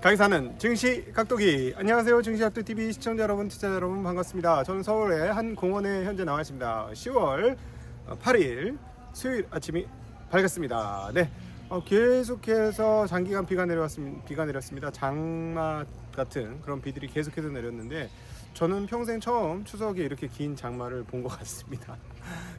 강의사는 증시 각도기. 안녕하세요, 증시 각도TV 시청자 여러분, 투자자 여러분, 반갑습니다. 저는 서울의 한 공원에 현재 나와 있습니다. 10월 8일 수요일 아침이 밝았습니다. 네, 계속해서 장기간 비가 내렸습니다. 장마 같은 그런 비들이 계속해서 내렸는데 저는 평생 처음 추석에 이렇게 긴 장마를 본 것 같습니다.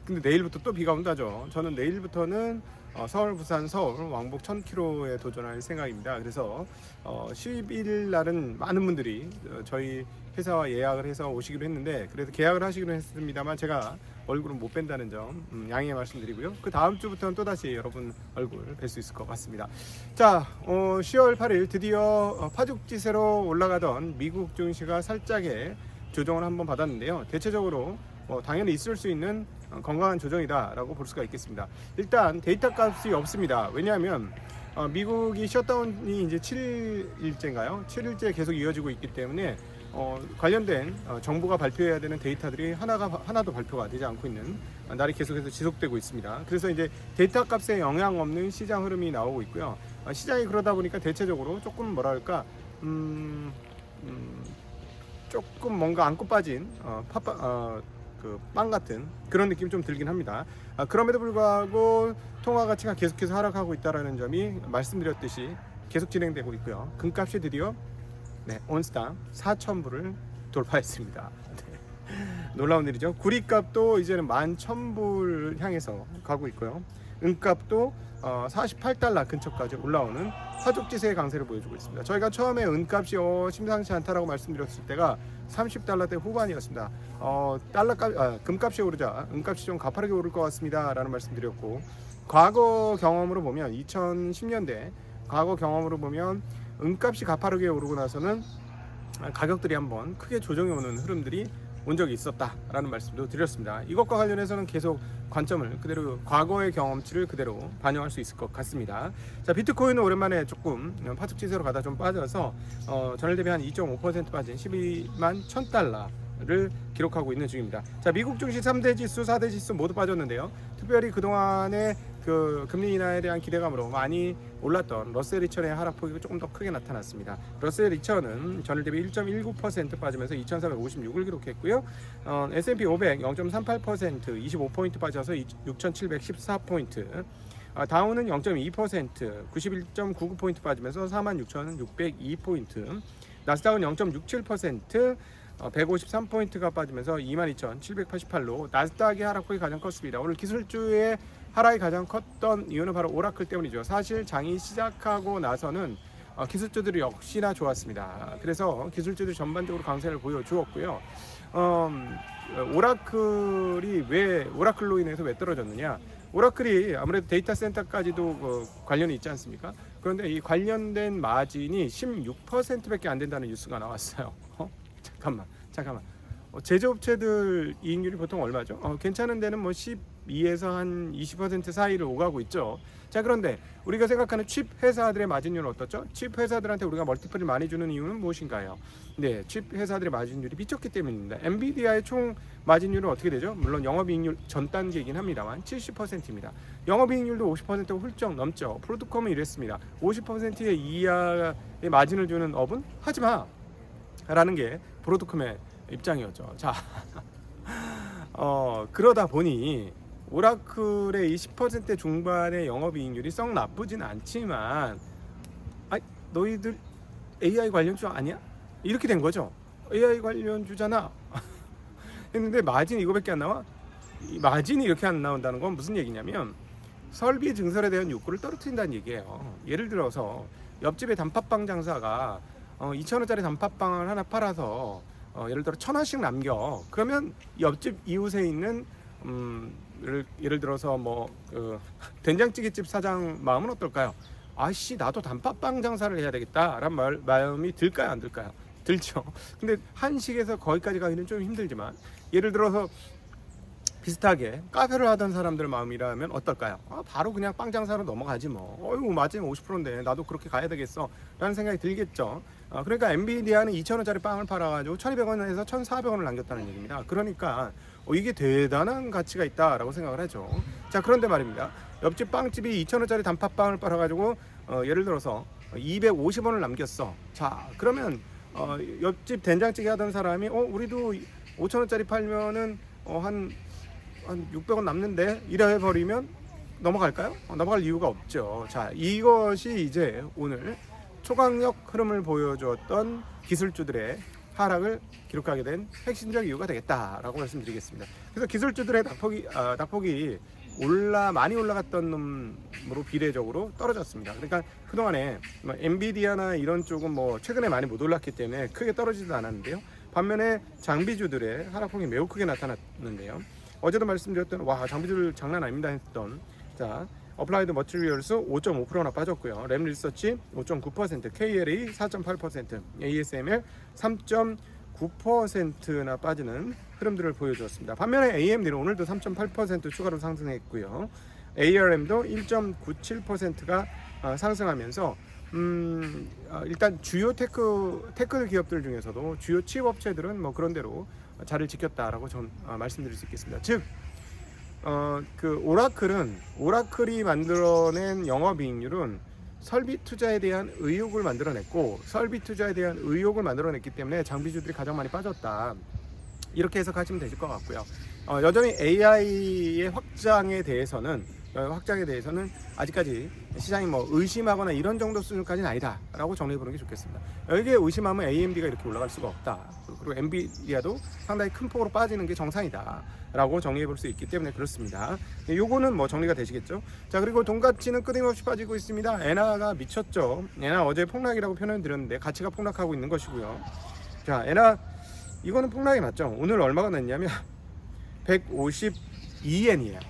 근데 내일부터 또 비가 온다죠. 저는 내일부터는 서울, 부산, 서울 왕복 1000km에 도전할 생각입니다. 그래서 10일 날은 많은 분들이 저희 회사와 예약을 해서 오시기로 했는데, 그래서 계약을 하시기로 했습니다만 제가 얼굴은 못 뵌다는 점 양해 말씀드리고요. 그 다음 주부터는 또다시 여러분 얼굴 뵐 수 있을 것 같습니다. 자, 10월 8일 드디어 파죽지세로 올라가던 미국 증시가 살짝의 조정을 한번 받았는데요. 대체적으로 당연히 있을 수 있는 건강한 조정이다라고 볼 수가 있겠습니다. 일단 데이터 값이 없습니다. 왜냐하면 미국이 셧다운이 이제 7일째인가요? 7일째 계속 이어지고 있기 때문에 관련된 정부가 발표해야 되는 데이터들이 하나도 발표가 되지 않고 있는 날이 계속해서 지속되고 있습니다. 그래서 이제 데이터 값에 영향 없는 시장 흐름이 나오고 있고요. 시장이 그러다 보니까 대체적으로 조금 뭐랄까 조금 뭔가 안고 빠진 그 빵 같은 그런 느낌이 좀 들긴 합니다. 그럼에도 불구하고 통화 가치가 계속해서 하락하고 있다는 점이 말씀드렸듯이 계속 진행되고 있고요. 금값이 드디어 온스당 4,000불을 돌파했습니다. 놀라운 일이죠. 구리값도 이제는 11,000불 향해서 가고 있고요. 은값도 48달러 근처까지 올라오는 파죽지세의 강세를 보여주고 있습니다. 저희가 처음에 은값이 심상치 않다라고 말씀드렸을 때가 30달러대 후반이었습니다. 금값이 오르자 은값이 좀 가파르게 오를 것 같습니다 라는 말씀드렸고, 과거 경험으로 보면 2010년대 과거 경험으로 보면 은값이 가파르게 오르고 나서는 가격들이 한번 크게 조정이 오는 흐름들이 온 적이 있었다라는 말씀도 드렸습니다. 이것과 관련해서는 계속 관점을 그대로, 과거의 경험치를 그대로 반영할 수 있을 것 같습니다. 자, 비트코인은 오랜만에 조금 파죽지세로 가다 좀 빠져서 전일 대비 한 2.5% 빠진 12만 1000달러를 기록하고 있는 중입니다. 자, 미국 증시 3대 지수, 4대 지수 모두 빠졌는데요. 특별히 그동안에 그 금리 인하에 대한 기대감으로 많이 올랐던 러셀 2000의 하락폭이 조금 더 크게 나타났습니다. 러셀 2000은 전일 대비 1.19% 빠지면서 2456을 기록했고요. S&P 500 0.38% 25포인트 빠져서 6714포인트, 다우는 0.2% 91.99포인트 빠지면서 46,602포인트, 나스닥은 0.67% 153포인트가 빠지면서 22,788로 나스닥의 하락폭이 가장 컸습니다. 오늘 기술주의 하락이 가장 컸던 이유는 바로 오라클 때문이죠. 사실 장이 시작하고 나서는 기술주들이 역시나 좋았습니다. 그래서 기술주들이 전반적으로 강세를 보여주었고요. 오라클로 인해서 왜 떨어졌느냐? 오라클이 아무래도 데이터 센터까지도 관련이 있지 않습니까? 그런데 이 관련된 마진이 16%밖에 안 된다는 뉴스가 나왔어요. 잠깐만. 제조업체들 이익률이 보통 얼마죠? 괜찮은 데는 뭐 12에서 한 20% 사이를 오가고 있죠. 자, 그런데 우리가 생각하는 칩 회사들의 마진율은 어떻죠? 칩 회사들한테 우리가 멀티플을 많이 주는 이유는 무엇인가요? 네, 칩 회사들의 마진율이 미쳤기 때문입니다. 엔비디아의 총 마진율은 어떻게 되죠? 물론 영업이익률 전 단계이긴 합니다만 70%입니다. 영업이익률도 50%가 훌쩍 넘죠. 브로드컴은 이랬습니다. 50%의 이하의 마진을 주는 업은 하지마 라는 게 브로드컴의 입장이었죠. 자, 그러다 보니 오라클의 이 10% 중반의 영업이익률이 썩 나쁘진 않지만, 너희들 AI 관련주 아니야? 이렇게 된 거죠. AI 관련주잖아. 했는데 마진 이거밖에 안 나와? 이 마진이 이렇게 안 나온다는 건 무슨 얘기냐면 설비 증설에 대한 욕구를 떨어뜨린다는 얘기예요. 예를 들어서 옆집의 단팥빵 장사가 2,000원짜리 단팥빵을 하나 팔아서 예를 들어 1,000원씩 남겨. 그러면 옆집 이웃에 있는 예를 들어서 된장찌개집 사장 마음은 어떨까요? 아씨, 나도 단팥빵 장사를 해야 되겠다라는 마음이 들까요, 안 들까요? 들죠. 근데 한식에서 거기까지 가기는 좀 힘들지만, 예를 들어서 비슷하게 카페를 하던 사람들 마음이라면 어떨까요? 바로 그냥 빵 장사로 넘어가지 뭐. 마진 50%인데 나도 그렇게 가야 되겠어 라는 생각이 들겠죠. 그러니까 엔비디아는 2,000원짜리 빵을 팔아가지고 1,200원에서 1,400원을 남겼다는 얘기입니다. 그러니까 이게 대단한 가치가 있다라고 생각을 하죠. 자, 그런데 말입니다. 옆집 빵집이 2,000원짜리 단팥빵을 팔아가지고 예를 들어서 250원을 남겼어. 자, 그러면 옆집 된장찌개 하던 사람이 우리도 5,000원짜리 팔면은 한 600원 남는데 이래 해버리면 넘어갈까요? 넘어갈 이유가 없죠. 자, 이것이 이제 오늘 초강력 흐름을 보여주었던 기술주들의 하락을 기록하게 된 핵심적 이유가 되겠다라고 말씀드리겠습니다. 그래서 기술주들의 낙폭이 많이 올라갔던 놈으로 비례적으로 떨어졌습니다. 그러니까 그동안에 엔비디아나 이런 쪽은 최근에 많이 못 올랐기 때문에 크게 떨어지지도 않았는데요. 반면에 장비주들의 하락폭이 매우 크게 나타났는데요. 어제도 말씀드렸던 장비주들 장난 아닙니다 했던 어플라이드 머티리얼스 5.5%나 빠졌고요. 램 리서치 5.9%, KLA 4.8%, ASML 3.9%나 빠지는 흐름들을 보여주었습니다. 반면에 AMD는 오늘도 3.8% 추가로 상승했고요. ARM도 1.97%가 상승하면서 일단 주요 테크 기업들 중에서도 주요 칩 업체들은 그런 대로 자리를 지켰다라고 말씀드릴 수 있겠습니다. 즉 오라클이 만들어낸 영업이익률은 설비 투자에 대한 의욕을 만들어냈고, 설비 투자에 대한 의욕을 만들어냈기 때문에 장비주들이 가장 많이 빠졌다, 이렇게 해석하시면 되실 것 같고요. 여전히 AI의 확장에 대해서는 아직까지 시장이 의심하거나 이런 정도 수준까지는 아니다 라고 정리해보는 게 좋겠습니다. 여기에 의심하면 AMD가 이렇게 올라갈 수가 없다, 그리고 엔비디아도 상당히 큰 폭으로 빠지는 게 정상이다 라고 정리해볼 수 있기 때문에 그렇습니다. 요거는 정리가 되시겠죠. 자, 그리고 돈가치는 끊임없이 빠지고 있습니다. 엔화가 미쳤죠. 엔화 어제 폭락이라고 표현드렸는데 가치가 폭락하고 있는 것이고요. 자, 엔화 이거는 폭락이 맞죠. 오늘 얼마가 났냐면 152엔이에요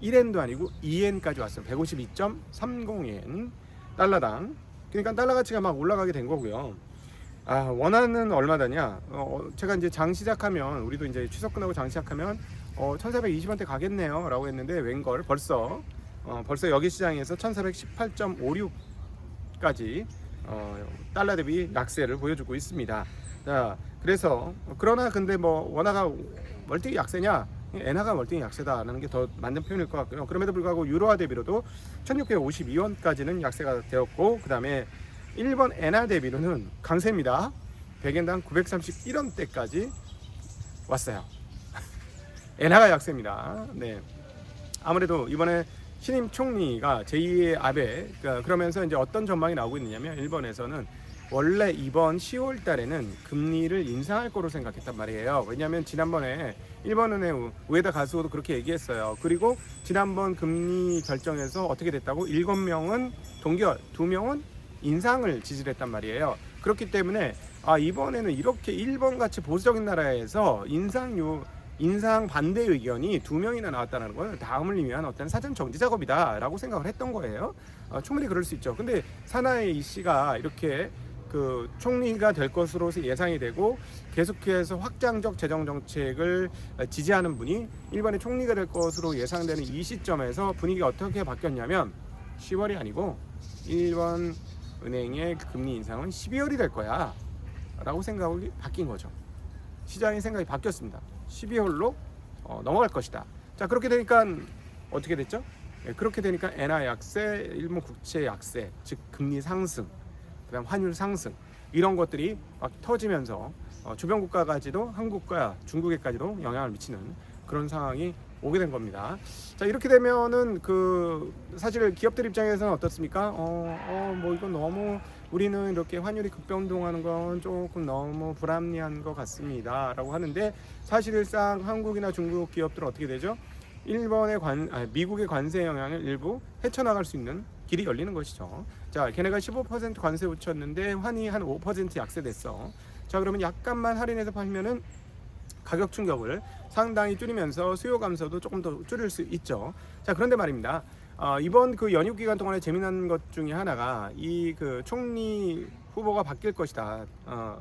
1엔도 아니고 2엔까지 왔어요. 152.30엔 달러당. 그러니까 달러 가치가 막 올라가게 된 거고요. 원화는 얼마다냐? 제가 이제 장 시작하면, 우리도 이제 추석 끝나고 장 시작하면 1420원대 가겠네요 라고 했는데 웬걸 벌써 여기 시장에서 1418.56까지 달러 대비 약세를 보여주고 있습니다. 자, 그래서 그러나 근데 원화가 멀쩡히 약세냐? 엔화가 멀쩡히 약세다라는 게 더 맞는 표현일 것 같고요. 그럼에도 불구하고 유로화 대비로도 1652원까지는 약세가 되었고, 그 다음에 일본 엔화 대비로는 강세입니다. 100엔당 931원대까지 왔어요. 엔화가 약세입니다. 네. 아무래도 이번에 신임 총리가 제2의 아베, 그러면서 이제 어떤 전망이 나오고 있느냐면, 일본에서는 원래 이번 10월 달에는 금리를 인상할 거로 생각했단 말이에요. 왜냐하면 지난번에 일본은행 우에다 가수도 그렇게 얘기했어요. 그리고 지난번 금리 결정에서 어떻게 됐다고? 7명은 동결, 2명은 인상을 지지를 했단 말이에요. 그렇기 때문에 이번에는 이렇게 일본같이 보수적인 나라에서 인상 반대 의견이 2명이나 나왔다는 건 다음을 위한 어떤 사전 정지 작업이다 라고 생각을 했던 거예요. 충분히 그럴 수 있죠. 근데 사나이 이씨가 이렇게 총리가 될 것으로 예상이 되고, 계속해서 확장적 재정 정책을 지지하는 분이 일본의 총리가 될 것으로 예상되는 이 시점에서 분위기가 어떻게 바뀌었냐면, 10월이 아니고 일본 은행의 금리 인상은 12월이 될 거야 라고 생각이 바뀐 거죠. 시장의 생각이 바뀌었습니다. 12월로 넘어갈 것이다. 자, 그렇게 되니까 어떻게 됐죠? 그렇게 되니까 엔화 약세, 일본 국채 약세, 즉 금리 상승, 그다음 환율 상승, 이런 것들이 막 터지면서 주변 국가까지도, 한국과 중국에까지도 영향을 미치는 그런 상황이 오게 된 겁니다. 자, 이렇게 되면은 사실 기업들 입장에서는 어떻습니까? 이건 너무, 우리는 이렇게 환율이 급변동하는 건 조금 너무 불합리한 것 같습니다 라고 하는데, 사실상 한국이나 중국 기업들은 어떻게 되죠? 미국의 관세 영향을 일부 헤쳐나갈 수 있는 길이 열리는 것이죠. 자, 걔네가 15% 관세 붙였는데 환이 한 5% 약세됐어. 자, 그러면 약간만 할인해서 팔면은 가격 충격을 상당히 줄이면서 수요 감소도 조금 더 줄일 수 있죠. 자, 그런데 말입니다. 이번 연휴 기간 동안에 재미난 것 중에 하나가 총리 후보가 바뀔 것이다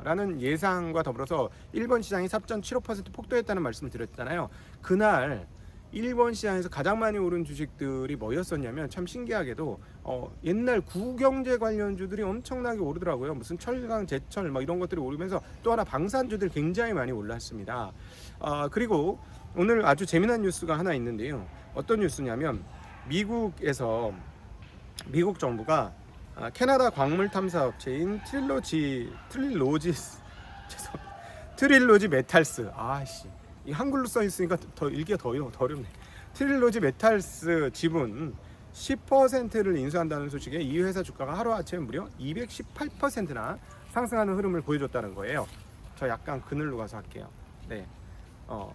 라는 예상과 더불어서 일본 시장이 4.75% 폭등했다는 말씀을 드렸잖아요. 그날 일본 시장에서 가장 많이 오른 주식들이 뭐였었냐면, 참 신기하게도 옛날 구경제 관련주들이 엄청나게 오르더라고요. 무슨 철강, 제철 이런 것들이 오르면서, 또 하나 방산주들 굉장히 많이 올랐습니다. 그리고 오늘 아주 재미난 뉴스가 하나 있는데요. 어떤 뉴스냐면, 미국 정부가 캐나다 광물 탐사 업체인 트릴로지 메탈스. 아씨, 이 한글로 써 있으니까 더 읽기가 더 어렵네. 트릴로지 메탈스 지분 10%를 인수한다는 소식에 이 회사 주가가 하루아침에 무려 218%나 상승하는 흐름을 보여줬다는 거예요. 저 약간 그늘로 가서 할게요. 네,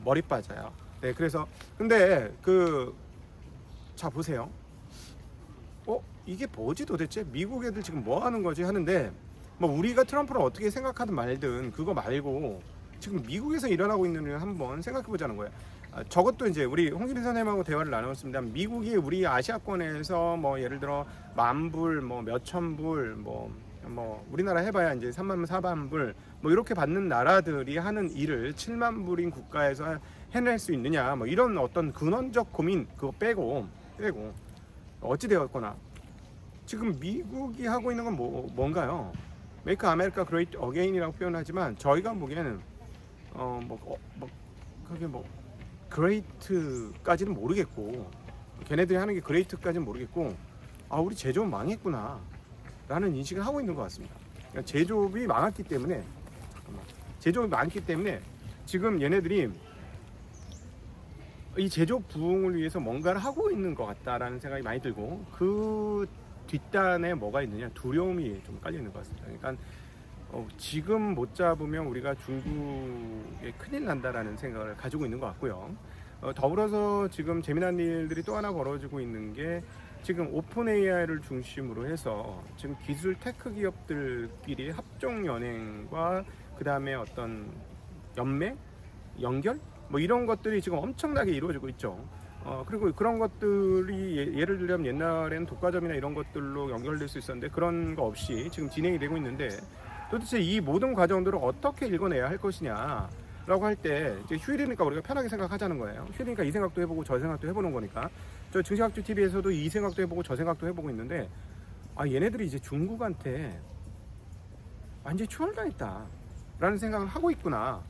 머리 빠져요. 네, 그래서 근데 자 보세요. 이게 뭐지 도대체? 미국 애들 지금 뭐 하는 거지 하는데, 뭐 우리가 트럼프를 어떻게 생각하든 말든 그거 말고 지금 미국에서 일어나고 있는 일을 한번 생각해 보자는 거예요. 저것도 이제 우리 홍길이 선생님하고 대화를 나눴습니다. 미국이 우리 아시아권에서 뭐 예를 들어 10,000불, 뭐 몇천 불, 뭐 우리나라 해봐야 이제 3만 4만 불, 뭐 이렇게 받는 나라들이 하는 일을 7만 불인 국가에서 해낼 수 있느냐, 뭐 이런 어떤 근원적 고민 그거 빼고 어찌 되었거나 지금 미국이 하고 있는 건 뭔가요? Make America Great Again이라고 표현하지만 저희가 보기에는 그게 Great까지는 모르겠고, 걔네들이 하는 게 Great까지는 모르겠고, 우리 제조업 망했구나 라는 인식을 하고 있는 것 같습니다. 그러니까 제조업이 망했기 때문에 지금 얘네들이 이 제조업 부흥을 위해서 뭔가를 하고 있는 것 같다라는 생각이 많이 들고, 그 뒷단에 뭐가 있느냐, 두려움이 좀 깔려 있는 것 같습니다. 그러니까 지금 못 잡으면 우리가 중국에 큰일 난다라는 생각을 가지고 있는 것 같고요. 더불어서 지금 재미난 일들이 또 하나 벌어지고 있는 게, 지금 오픈 AI를 중심으로 해서 지금 기술 테크 기업들끼리 합종 연행과 그 다음에 어떤 연결 뭐 이런 것들이 지금 엄청나게 이루어지고 있죠. 그리고 그런 것들이 예를 들면 옛날에는 독과점이나 이런 것들로 연결될 수 있었는데 그런 거 없이 지금 진행이 되고 있는데, 도대체 이 모든 과정들을 어떻게 읽어내야 할 것이냐 라고 할 때, 이제 휴일이니까 우리가 편하게 생각하자는 거예요. 휴일이니까 이 생각도 해보고 저 생각도 해보는 거니까. 저 증시학주 TV에서도 이 생각도 해보고 저 생각도 해보고 있는데, 얘네들이 이제 중국한테 완전히 추월당했다 라는 생각을 하고 있구나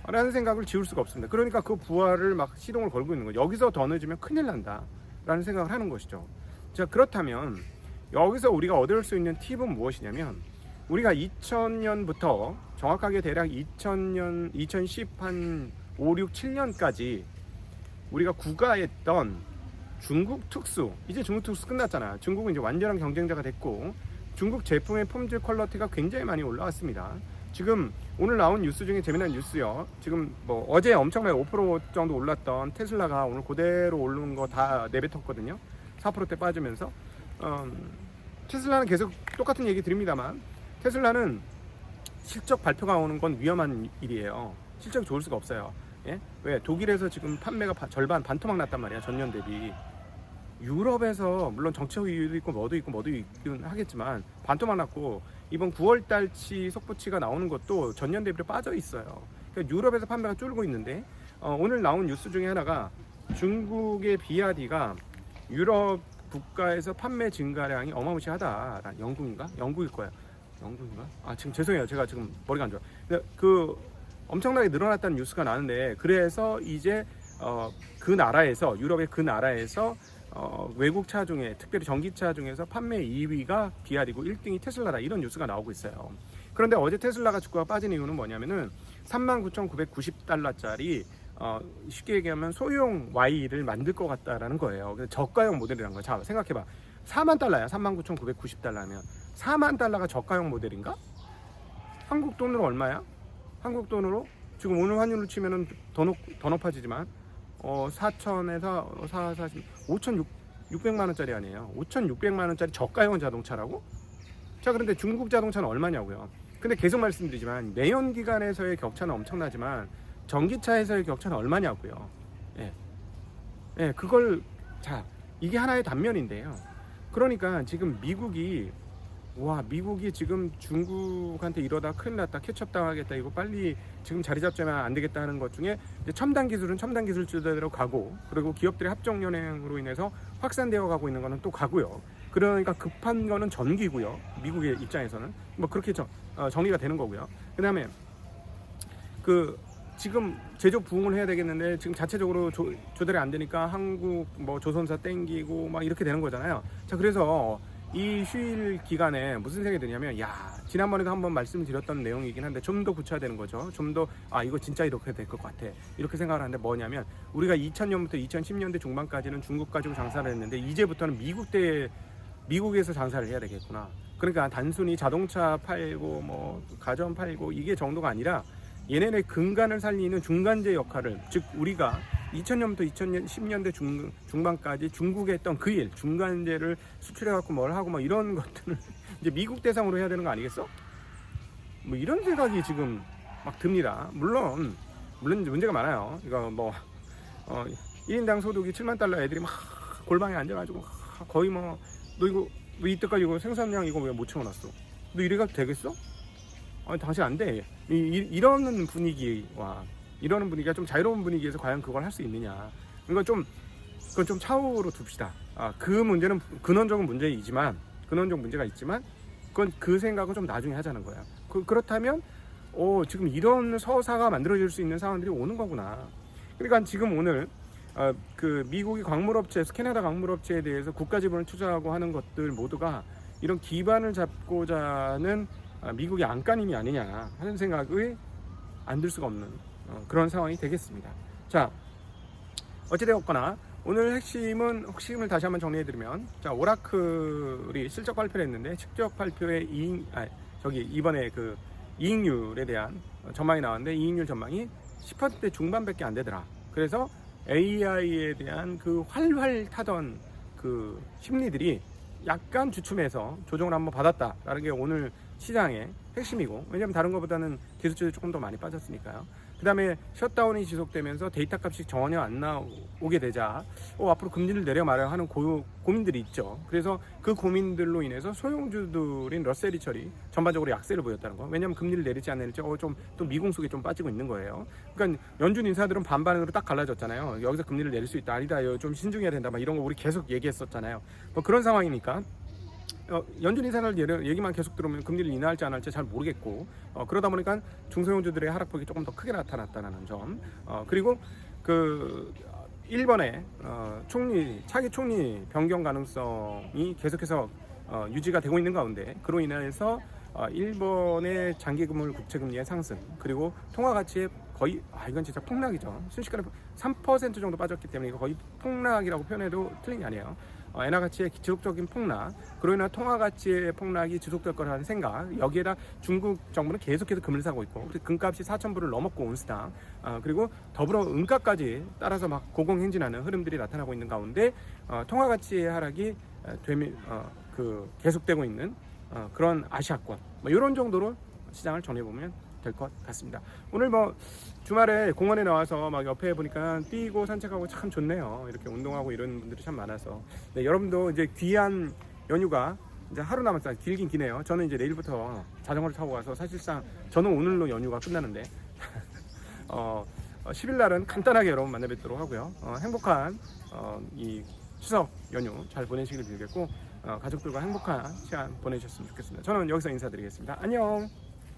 라는 생각을 지울 수가 없습니다. 그러니까 그 부활을 막 시동을 걸고 있는 거죠. 여기서 더 늦으면 큰일 난다 라는 생각을 하는 것이죠. 자, 그렇다면 여기서 우리가 얻을 수 있는 팁은 무엇이냐면, 우리가 2000년부터 정확하게 대략 2010 한 5, 6, 7년까지 우리가 구가했던 중국 특수, 이제 중국 특수 끝났잖아. 중국은 이제 완전한 경쟁자가 됐고, 중국 제품의 품질 퀄리티가 굉장히 많이 올라왔습니다. 지금 오늘 나온 뉴스 중에 재미난 뉴스요. 지금 뭐 어제 엄청나게 5% 정도 올랐던 테슬라가 오늘 그대로 오르는 거 다 내뱉었거든요. 4%대 빠지면서. 테슬라는 계속 똑같은 얘기 드립니다만, 테슬라는 실적 발표가 오는 건 위험한 일이에요. 실적이 좋을 수가 없어요. 예? 왜? 독일에서 지금 판매가 절반 반토막 났단 말이야, 전년 대비. 유럽에서 물론 정책 이유도 있고 뭐도 있긴 하겠지만 반토막 났고, 이번 9월 달치 속보치가 나오는 것도 전년 대비로 빠져 있어요. 그러니까 유럽에서 판매가 줄고 있는데, 오늘 나온 뉴스 중에 하나가 중국의 비아디가 유럽 국가에서 판매 증가량이 어마무시하다. 영국일 거야. 영국인가? 지금 죄송해요. 제가 지금 머리가 안 좋아. 근데 엄청나게 늘어났다는 뉴스가 나는데, 그래서 이제 유럽의 그 나라에서 외국 차 중에, 특별히 전기차 중에서 판매 2위가 비아디고 1등이 테슬라다, 이런 뉴스가 나오고 있어요. 그런데 어제 테슬라가 주가가 빠진 이유는 뭐냐면은 39,990달러짜리 쉽게 얘기하면 소형 Y를 만들 것 같다라는 거예요. 저가형 모델이라는 거예요. 자, 생각해봐. 4만 달러야. 39,990달러면 4만 달러가 저가형 모델인가? 한국 돈으로 얼마야? 한국 돈으로 지금 오늘 환율로 치면은 더 높아지지만 4천에서 5,600만 원짜리 아니에요. 5,600만 원짜리 저가형 자동차라고? 자, 그런데 중국 자동차는 얼마냐고요? 근데 계속 말씀드리지만 내연기관에서의 격차는 엄청나지만 전기차에서의 격차는 얼마냐고요? 예, 이게 하나의 단면인데요. 그러니까 지금 미국이 지금 중국한테 이러다 큰일 났다, 캐치업 당하겠다, 이거 빨리 지금 자리 잡자면 안 되겠다 하는 것 중에, 이제 첨단 기술은 첨단 기술주대로 가고, 그리고 기업들의 합종 연행으로 인해서 확산되어 가고 있는 거는 또 가고요. 그러니까 급한 거는 전기고요. 미국의 입장에서는 뭐 그렇게 정리가 되는 거고요. 그다음에 지금 제조업 부흥을 해야 되겠는데 지금 자체적으로 조달이 안 되니까 한국 뭐 조선사 땡기고 막 이렇게 되는 거잖아요. 자, 그래서 이 휴일 기간에 무슨 생각이 드냐면, 야, 지난번에도 한번 말씀드렸던 내용이긴 한데 좀 더 구체화되는 거죠. 좀 더 이거 진짜 이렇게 될 것 같아, 이렇게 생각을 하는데, 뭐냐면 우리가 2000년부터 2010년대 중반까지는 중국 가지고 장사를 했는데 이제부터는 미국에서 장사를 해야 되겠구나. 그러니까 단순히 자동차 팔고 뭐 가전 팔고 이게 정도가 아니라 얘네의 근간을 살리는 중간재 역할을, 즉 우리가 2000년부터 2010년대 중반까지 중국에 했던 그 일, 중간재를 수출해갖고 뭘 하고 뭐 이런 것들을 이제 미국 대상으로 해야 되는 거 아니겠어? 뭐 이런 생각이 지금 막 듭니다. 물론 문제가 많아요. 이거 뭐 1인당 소득이 7만 달러 애들이 막 골방에 앉아가지고 거의 뭐 너 이때까지 이거 생산량 이거 왜 못 채워놨어? 너 이래가 되겠어? 아니 당신 안 돼. 이러는 분위기와 이러는 분위기가 좀 자유로운 분위기에서 과연 그걸 할 수 있느냐? 그건 좀 차후로 둡시다. 그 문제는 근원적인 문제가 있지만 그건 그 생각은 좀 나중에 하자는 거야. 그렇다면 지금 이런 서사가 만들어질 수 있는 상황들이 오는 거구나. 그러니까 지금 오늘 그 미국이 캐나다 광물업체에 대해서 국가 지분을 투자하고 하는 것들 모두가 이런 기반을 잡고자 하는 미국의 안간힘이 아니냐 하는 생각이 안 들 수가 없는 그런 상황이 되겠습니다. 자, 어찌되었거나 오늘 핵심을 다시 한번 정리해드리면, 자, 오라클이 실적 발표를 했는데 실적 발표에 이번에 그 이익률에 대한 전망이 나왔는데 이익률 전망이 10% 중반밖에 안 되더라. 그래서 AI에 대한 그 활활 타던 그 심리들이 약간 주춤해서 조정을 한번 받았다라는 게 오늘 시장의 핵심이고, 왜냐하면 다른 것보다는 기술주들이 조금 더 많이 빠졌으니까요. 그 다음에 셧다운이 지속되면서 데이터 값이 전혀 안 나오게 되자 앞으로 금리를 내려 말아야 하는 고민들이 있죠. 그래서 그 고민들로 인해서 소형주들인 러셀리처리 전반적으로 약세를 보였다는 거. 왜냐하면 금리를 내리지 않을지 좀 또 미공 속에 좀 빠지고 있는 거예요. 그러니까 연준 인사들은 반반으로 딱 갈라졌잖아요. 여기서 금리를 내릴 수 있다, 아니다, 좀 신중해야 된다, 막 이런 거 우리 계속 얘기했었잖아요. 뭐 그런 상황이니까 연준 인사들 얘기만 계속 들으면 금리를 인하할지 안 할지 잘 모르겠고, 그러다 보니까 중소형주들의 하락폭이 조금 더 크게 나타났다는 점, 그리고 그 일본의 차기 총리 변경 가능성이 계속해서 유지가 되고 있는 가운데, 그로 인해서 일본의 장기금물 국채금리의 상승, 그리고 통화 가치의 거의 이건 진짜 폭락이죠. 순식간에 3% 정도 빠졌기 때문에 이거 거의 폭락이라고 표현해도 틀린 게 아니에요. 엔화 가치의 지속적인 폭락, 그로 인한 통화 가치의 폭락이 지속될 거라는 생각, 여기에다 중국 정부는 계속해서 금을 사고 있고, 금값이 4,000불을 넘었고 온스당, 그리고 더불어 은가까지 따라서 막 고공행진하는 흐름들이 나타나고 있는 가운데 통화 가치의 하락이 계속되고 있는 그런 아시아권, 뭐 이런 정도로 시장을 정리해보면 될 것 같습니다. 오늘 뭐 주말에 공원에 나와서 막 옆에 보니까 뛰고 산책하고 참 좋네요. 이렇게 운동하고 이런 분들이 참 많아서. 네, 여러분도 이제 귀한 연휴가 이제 하루 남았어요. 길긴 기네요. 저는 이제 내일부터 자전거를 타고 가서, 사실상 저는 오늘로 연휴가 끝나는데 10일 날은 간단하게 여러분 만나 뵙도록 하고요. 행복한 이 추석 연휴 잘 보내시길 빌겠고, 가족들과 행복한 시간 보내셨으면 좋겠습니다. 저는 여기서 인사드리겠습니다. 안녕.